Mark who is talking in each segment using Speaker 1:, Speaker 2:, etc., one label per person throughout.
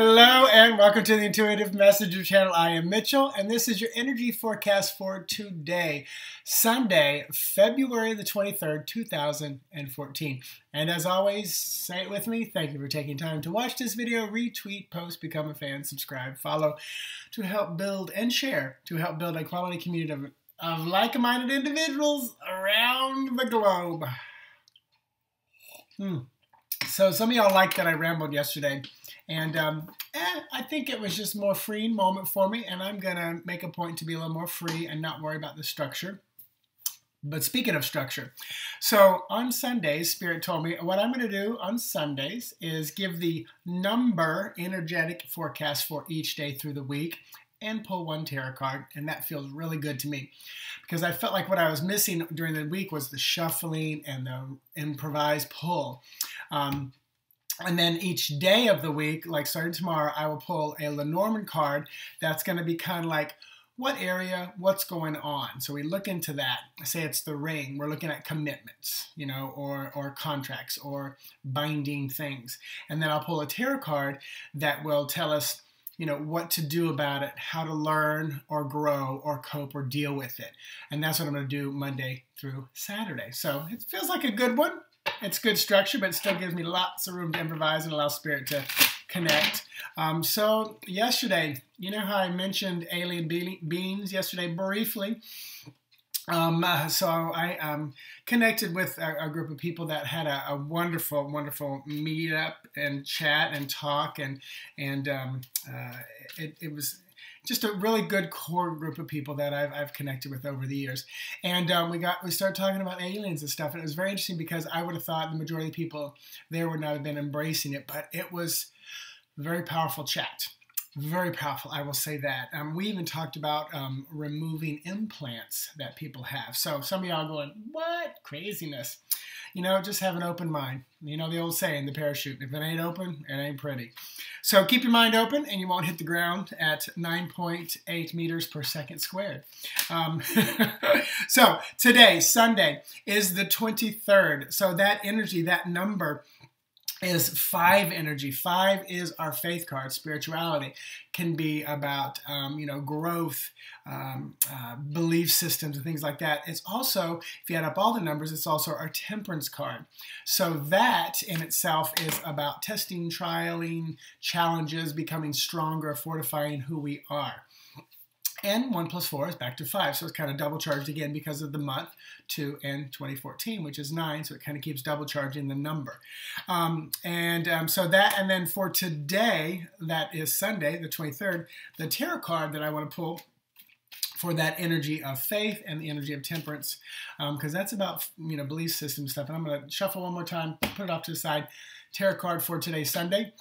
Speaker 1: Hello and welcome to the Intuitive Messenger channel. I am Mitchell and this is your energy forecast for today, Sunday, February the 23rd, 2014. And as always, say it with me, thank you for taking time to watch this video, retweet, post, become a fan, subscribe, follow, to help build and share, to help build a quality community of like-minded individuals around the globe. So some of y'all liked that I rambled yesterday. And I think it was just a more freeing moment for me, and I'm going to make a point to be a little more free and not worry about the structure. But speaking of structure, so on Sundays, Spirit told me what I'm going to do on Sundays is give the number energetic forecast for each day through the week and pull one tarot card, and that feels really good to me because I felt like what I was missing during the week was the shuffling and the improvised pull. And then each day of the week, like starting tomorrow, I will pull a Lenormand card that's going to be kind of like, what area, what's going on? So we look into that. Say it's the ring. We're looking at commitments, you know, or contracts or binding things. And then I'll pull a tarot card that will tell us, you know, what to do about it, how to learn or grow or cope or deal with it. And that's what I'm going to do Monday through Saturday. So it feels like a good one. It's good structure, but it still gives me lots of room to improvise and allow Spirit to connect. So yesterday, you know how I mentioned alien beings yesterday briefly? So I connected with a group of people that had a wonderful, wonderful meetup and chat and talk, and it was just a really good core group of people that I've connected with over the years. And we started talking about aliens and stuff, and it was very interesting because I would have thought the majority of people there would not have been embracing it, but it was a very powerful chat. Very powerful, I will say that. We even talked about removing implants that people have. So some of y'all going, what? Craziness. You know, just have an open mind. You know the old saying, the parachute, if it ain't open, it ain't pretty. So keep your mind open and you won't hit the ground at 9.8 meters per second squared. So today, Sunday, is the 23rd. So that energy, that number, is 5 energy. 5 is our faith card. Spirituality can be about, you know, growth, belief systems and things like that. It's also, if you add up all the numbers, it's also our temperance card. So that in itself is about testing, trialing, challenges, becoming stronger, fortifying who we are. And 1 plus 4 is back to 5. So it's kind of double charged again because of the month 2 and 2014, which is 9. So it kind of keeps double charging the number. So that, and then for today, that is Sunday, the 23rd, the tarot card that I want to pull for that energy of faith and the energy of temperance, because that's about, you know, belief system stuff. And I'm going to shuffle one more time, put it off to the side. Tarot card for today, Sunday.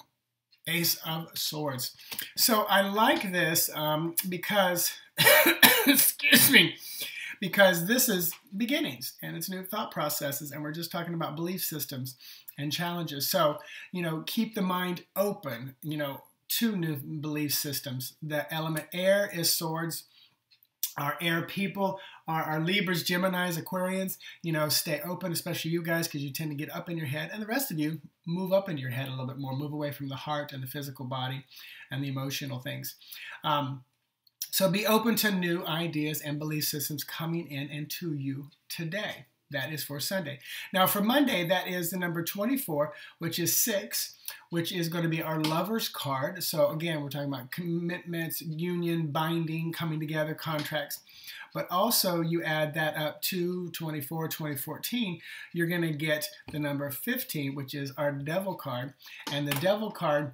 Speaker 1: Ace of Swords. So I like this because, excuse me, because this is beginnings and it's new thought processes, and we're just talking about belief systems and challenges. So, you know, keep the mind open, you know, to new belief systems. The element air is swords. Our air people are our Libras, Geminis, Aquarians. You know, stay open, especially you guys, because you tend to get up in your head. And the rest of you, move up into your head a little bit more. Move away from the heart and the physical body and the emotional things. So be open to new ideas and belief systems coming in and to you today. That is for Sunday. Now for Monday, that is the number 24, which is 6, which is going to be our Lover's card. So again, we're talking about commitments, union, binding, coming together, contracts. But also you add that up to 24, 2014, you're going to get the number 15, which is our Devil card. And the Devil card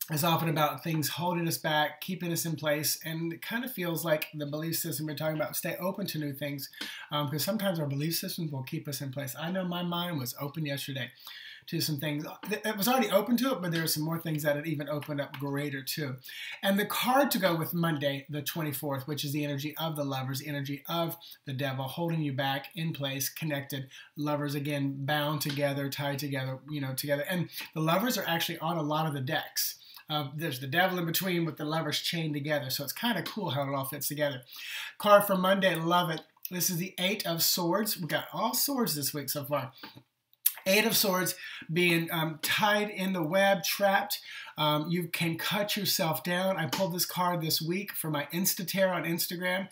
Speaker 1: is often about things holding us back, keeping us in place, and it kind of feels like the belief system we're talking about. Stay open to new things, because sometimes our belief systems will keep us in place. I know my mind was open yesterday to some things. It was already open to it, but there are some more things that it even opened up greater to. And the card to go with Monday, the 24th, which is the energy of the Lovers, the energy of the Devil, holding you back, in place, connected. Lovers, again, bound together, tied together, you know, together. And the Lovers are actually on a lot of the decks. There's the Devil in between with the Lovers chained together. So it's kind of cool how it all fits together. Card for Monday, love it. This is the 8 of Swords. We got all swords this week so far. Eight of Swords, being tied in the web, trapped. You can cut yourself down. I pulled this card this week for my Insta Tarot on Instagram.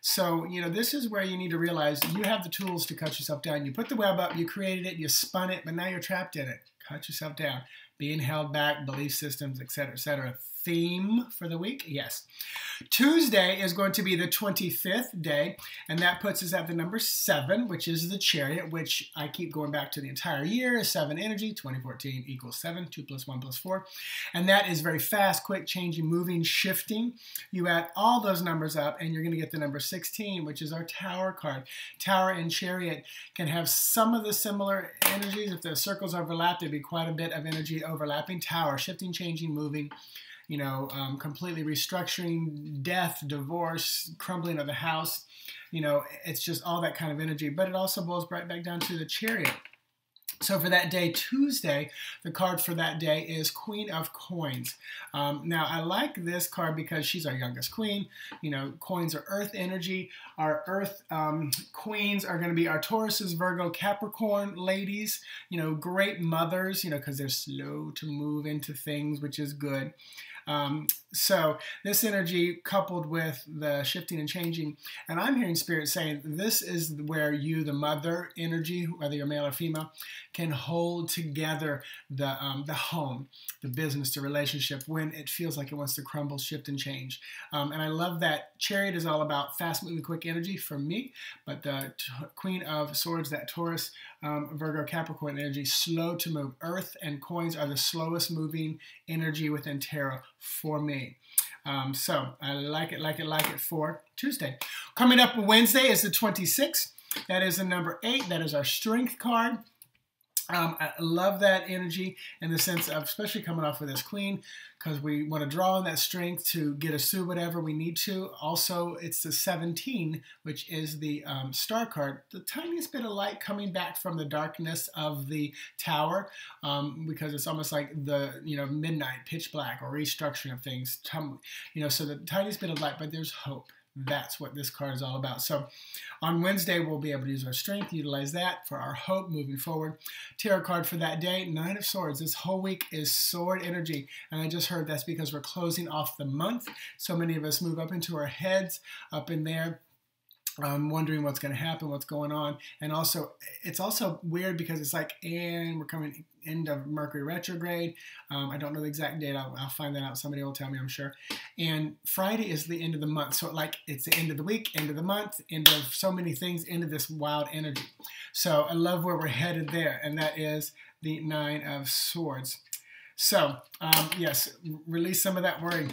Speaker 1: So, you know, this is where you need to realize you have the tools to cut yourself down. You put the web up, you created it, you spun it, but now you're trapped in it. Cut yourself down. Being held back, belief systems, etc., etc. Theme for the week? Yes. Tuesday is going to be the 25th day, and that puts us at the number 7, which is the Chariot, which I keep going back to the entire year. 7 energy, 2014 equals 7, 2 plus 1 plus 4. And that is very fast, quick, changing, moving, shifting. You add all those numbers up, and you're going to get the number 16, which is our Tower card. Tower and Chariot can have some of the similar energies. If the circles overlap, there'd be quite a bit of energy overlapping. Tower, shifting, changing, moving, you know, completely restructuring, death, divorce, crumbling of the house. You know, it's just all that kind of energy. But it also boils right back down to the Chariot. So for that day, Tuesday, the card for that day is Queen of Coins. Now, I like this card because she's our youngest queen. You know, coins are earth energy. Our earth queens are going to be our Tauruses, Virgo, Capricorn ladies. You know, great mothers, you know, because they're slow to move into things, which is good. So this energy coupled with the shifting and changing, and I'm hearing Spirit saying this is where you, the mother energy, whether you're male or female, can hold together the home, the business, the relationship when it feels like it wants to crumble, shift, and change. And I love that Chariot is all about fast-moving, quick energy for me, but the Queen of Swords, that Taurus, Virgo, Capricorn energy, slow to move. Earth and coins are the slowest moving energy within tarot for me. So I like it for Tuesday. Coming up Wednesday is the 26th. That is the number 8. That is our Strength card. I love that energy in the sense of, especially coming off of this Queen, because we want to draw on that strength to get us through whatever we need to. Also, it's the 17, which is the Star card, the tiniest bit of light coming back from the darkness of the Tower, because it's almost like the, you know, midnight, pitch black, or restructuring of things. You know, so the tiniest bit of light, but there's hope. That's what this card is all about. So on Wednesday, we'll be able to use our strength, utilize that for our hope moving forward. Tarot card for that day, 9 of Swords. This whole week is sword energy. And I just heard that's because we're closing off the month. So many of us move up into our heads, up in there. Wondering what's going to happen, what's going on. And also, it's also weird because it's like, and we're coming end of Mercury retrograde. I don't know the exact date. I'll find that out. Somebody will tell me, I'm sure. And Friday is the end of the month. So like it's the end of the week, end of the month, end of so many things, end of this wild energy. So I love where we're headed there. And that is the 9 of Swords. So yes, release some of that worry.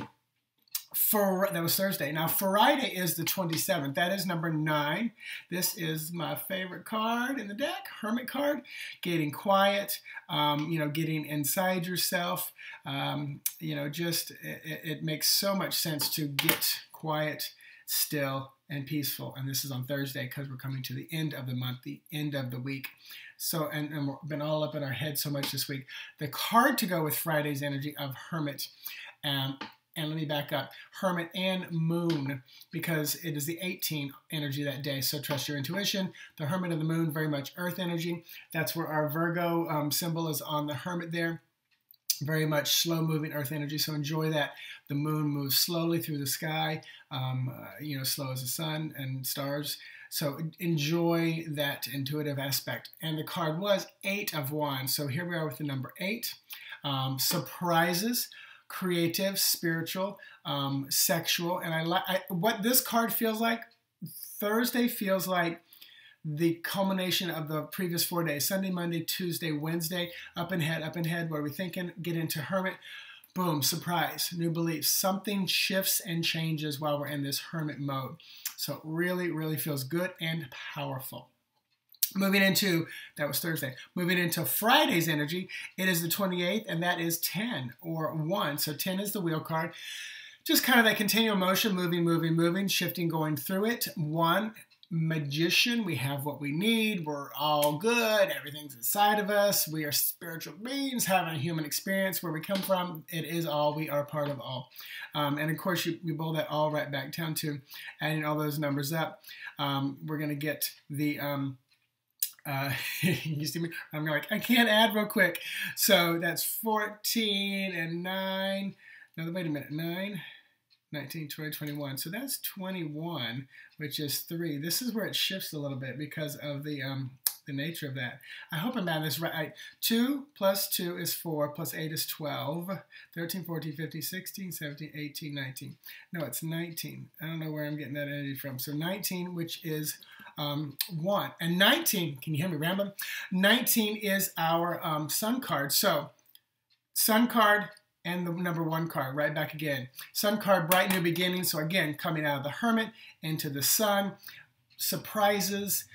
Speaker 1: That was Thursday. Now, Friday is the 27th. That is number 9. This is my favorite card in the deck, Hermit card. Getting quiet, you know, getting inside yourself. You know, just it makes so much sense to get quiet, still, and peaceful. And this is on Thursday because we're coming to the end of the month, the end of the week. So, and we've been all up in our head so much this week. The card to go with Friday's energy of Hermit. And let me back up, Hermit and Moon, because it is the 18 energy that day. So trust your intuition. The Hermit and the Moon, very much earth energy. That's where our Virgo symbol is on the Hermit there. Very much slow-moving earth energy, so enjoy that. The moon moves slowly through the sky, you know, slow as the sun and stars. So enjoy that intuitive aspect. And the card was 8 of Wands. So here we are with the number 8. Surprises. Creative, spiritual, sexual, and what this card feels like. Thursday feels like the culmination of the previous 4 days: Sunday, Monday, Tuesday, Wednesday. Up and head. What are we thinking? Get into Hermit. Boom! Surprise! New beliefs. Something shifts and changes while we're in this Hermit mode. So it really, really feels good and powerful. Moving into, that was Thursday, moving into Friday's energy, it is the 28th, and that is 10, or 1. So 10 is the wheel card. Just kind of that continual motion, moving, shifting, going through it. 1, Magician, we have what we need, we're all good, everything's inside of us, we are spiritual beings having a human experience. Where we come from, it is all, we are part of all. And of course, we boil that all right back down to adding all those numbers up. We're going to get the You see me? I'm like, I can't add real quick. So that's 14 and 9. No, wait a minute. 9, 19, 20, 21. So that's 21, which is 3. This is where it shifts a little bit because of the nature of that. I hope I'm at this right. 2 plus 2 is 4, plus 8 is 12, 13, 14, 15, 16, 17, 18, 19. No, it's 19. I don't know where I'm getting that energy from. So 19, which is 1. And 19, can you hear me rambling? 19 is our sun card. So sun card and the number 1 card, right back again. Sun card, bright new beginning. So again, coming out of the Hermit into the Sun, surprises.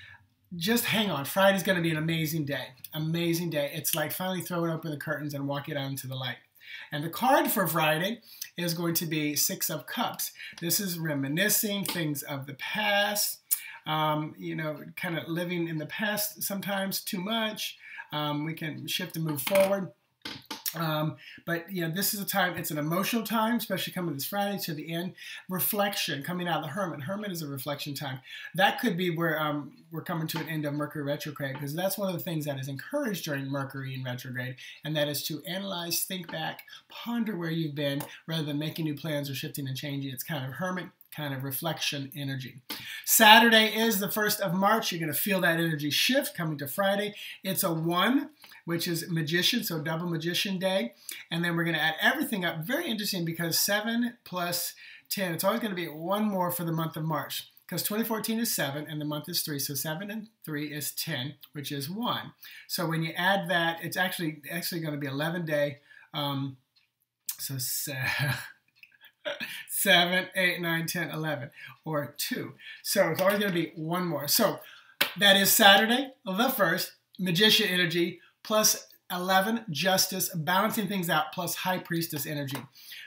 Speaker 1: Just hang on. Friday's going to be an amazing day. Amazing day. It's like finally throwing open the curtains and walking out into the light. And the card for Friday is going to be 6 of Cups. This is reminiscing things of the past. You know, kind of living in the past sometimes too much. We can shift and move forward. But you know, this is a time, it's an emotional time, especially coming this Friday to the end. Reflection, coming out of the Hermit. Hermit is a reflection time. That could be where we're coming to an end of Mercury retrograde, because that's one of the things that is encouraged during Mercury in retrograde, and that is to analyze, think back, ponder where you've been, rather than making new plans or shifting and changing. It's kind of Hermit, kind of reflection energy. Saturday is the 1st of March. You're going to feel that energy shift coming to Friday. It's a 1, which is Magician, so double Magician day. And then we're going to add everything up. Very interesting, because 7 plus 10, it's always going to be 1 more for the month of March, because 2014 is 7 and the month is 3. So 7 and 3 is 10, which is 1. So when you add that, it's actually going to be 11 day. So 7, 8, 9, 10, 11, or 2. So it's always going to be 1 more. So that is Saturday, the 1st, Magician energy, plus 11, Justice, balancing things out, plus High Priestess energy.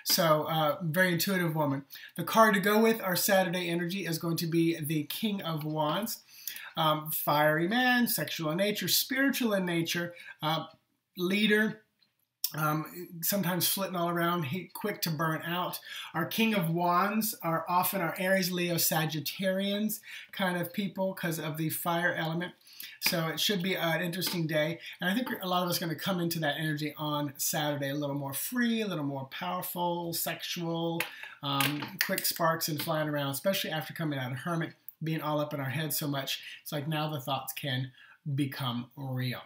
Speaker 1: So very intuitive woman. The card to go with our Saturday energy is going to be the King of Wands. Fiery man, sexual in nature, spiritual in nature, leader, sometimes flitting all around, quick to burn out. Our King of Wands are often our Aries, Leo, Sagittarians kind of people because of the fire element. So it should be an interesting day. And I think a lot of us are going to come into that energy on Saturday, a little more free, a little more powerful, sexual, quick sparks and flying around, especially after coming out of Hermit, being all up in our heads so much. It's like now the thoughts can become real.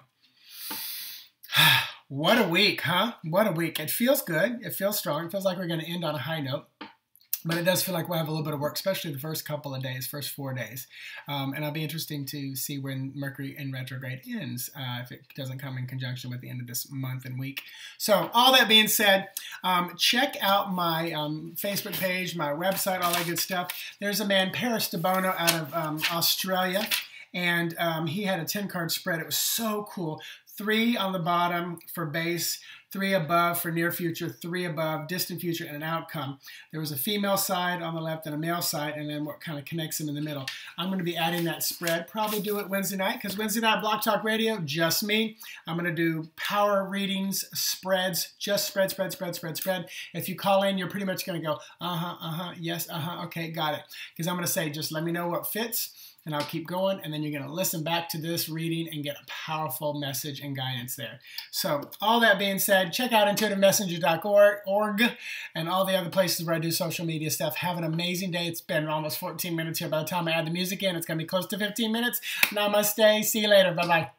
Speaker 1: What a week, huh? What a week. It feels good. It feels strong. It feels like we're going to end on a high note. But it does feel like we'll have a little bit of work, especially the first couple of days, first 4 days. And it'll be interesting to see when Mercury in retrograde ends, if it doesn't come in conjunction with the end of this month and week. So all that being said, check out my Facebook page, my website, all that good stuff. There's a man, Paris de Bono, out of Australia. And he had a 10-card spread. It was so cool. 3 on the bottom for base, 3 above for near future, 3 above distant future, and an outcome. There was a female side on the left and a male side, and then what kind of connects them in the middle. I'm going to be adding that spread. Probably do it Wednesday night, because Wednesday night Block Talk Radio, just me. I'm going to do power readings, spreads, just spread. If you call in, you're pretty much going to go, yes, okay, got it. Because I'm going to say, just let me know what fits, and I'll keep going, and then you're going to listen back to this reading and get a powerful message and guidance there. So all that being said, check out intuitivemessenger.org and all the other places where I do social media stuff. Have an amazing day. It's been almost 14 minutes here. By the time I add the music in, it's going to be close to 15 minutes. Namaste. See you later. Bye-bye.